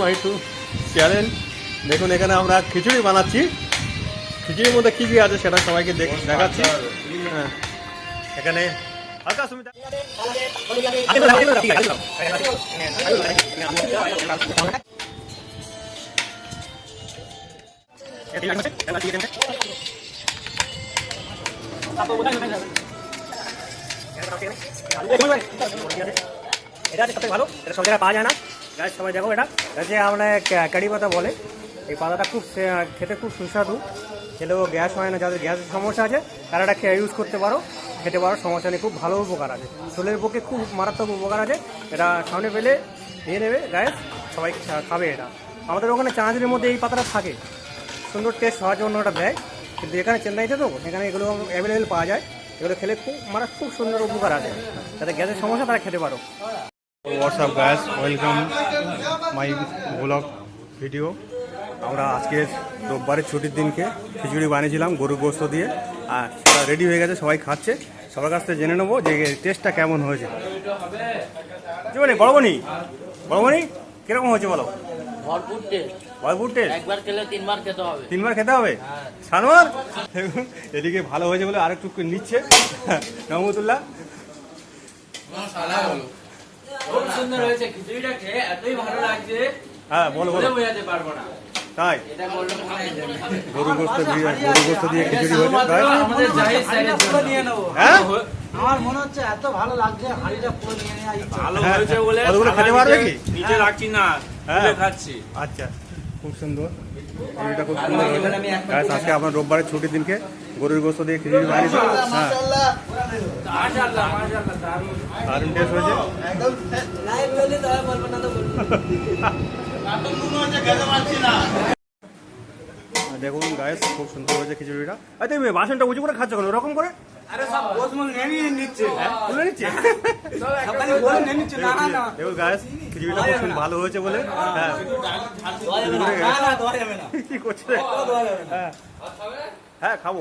My to channel. দেখুন এখানে আমরা খিচুড়ি বানাচ্ছি। খিচুড়ির মধ্যে কী কী আছে সেটা সবাইকে দেখাচ্ছি। হ্যাঁ, এখানে হালকা সুমিতা এটা সব থেকে ভালো, এটা সব জায়গায় পাওয়া যায় না। গাছ সবাই দেখো, এটা যে আমরা কারি পাতা বলে। এই পাতাটা খুব খেতে খুব সুস্বাদু, খেলেও গ্যাস হয় না। যাদের গ্যাসের সমস্যা আছে তারা এটা ইউজ করতে পারো, খেতে পারো, সমস্যা নেই। খুব ভালো উপকার আছে, শরীরের পক্ষে খুব মারাত্মক উপকার আছে। এটা সামনে পেলে নিয়ে নেবে গ্যাস, সবাই খাবে। এটা আমাদের ওখানে চানাচুরির মধ্যে এই পাতাটা থাকে, সুন্দর টেস্ট হওয়ার জন্য ওটা দেয়। কিন্তু এখানে চেন্নাইতে তো এখানে এগুলো অ্যাভেলেবেল পাওয়া যায়। এগুলো খেলে খুব সুন্দর উপকার আছে। যাদের গ্যাসের সমস্যা তারা খেতে পারো। WhatsApp guys, welcome my blog video. আমরা আজকে রোববারের ছুটির দিনকে খিচুড়ি বানিয়েছিলাম গরুর গোস্ত দিয়ে, আর সেটা রেডি হয়ে গেছে, সবাই খাচ্ছে। সবার কাছ থেকে জেনে নেবো যে টেস্টটা কেমন হয়েছে। বড়মণি কিরকম হয়েছে বলো? ভরপুর টেস্ট। ভরপুর টেস্ট, একবার খেলে তিনবার খেতে হবে। তিনবার খেতে হবে। সানোয়ার এদিকে ভালো হয়েছে বলে আরেকটু নিচ্ছে রহমতুল্লাহ। খুব সুন্দর হয়েছে খিচুড়িটা, খেয়ে এতই ভালো লাগছে। হ্যাঁ বলো বলো। বোঝাতে পারবো না। তাই এটা বললে গরু গোস্ত দিয়ে খিচুড়ি হয়েছে। আমাদের জাহিদ স্যারের জন্য নিয়ে নেব। হ্যাঁ, আমার মনে হচ্ছে এত ভালো লাগছে, হাড়িটা পুরো নিয়ে নেওয়া ইচ্ছা। ভালো হয়েছে বলে কতগুলো খেতে পারবে কি? নিচে রাখছি না, তুলে খাচ্ছি। আচ্ছা, খুব সুন্দর, এটা খুব সুন্দর হয়েছে। আজকে আপনার রোববারের ছুটির দিনকে গরুর গোস্ত দিয়ে খিচুড়ি বানিয়েছে। হ্যাঁ, মাশাআল্লাহ মাশাআল্লাহ, দারুণ টেস্ট হয়েছে। লাইভ বলে তো বলবো না, তো বলবো দেখুন গাইস, খুব সুন্দর হয়েছে খিচুড়িটা। আচ্ছা, তুমি বাসনটা উঁচু করে খাচ্ছ কেন ওরকম করে? আরে সব গোসমল নিয়ে নিচ্ছে, তুলে নিচ্ছে। সবাই বলে নিয়ে নিচ্ছে। না না না, দেখুন গাইস, খিচুড়িটা খুব সুন্দর ভালো হয়েছে বলে। হ্যাঁ, না না, দেওয়া যাবে না। কি করছে? হ্যাঁ, খাবো।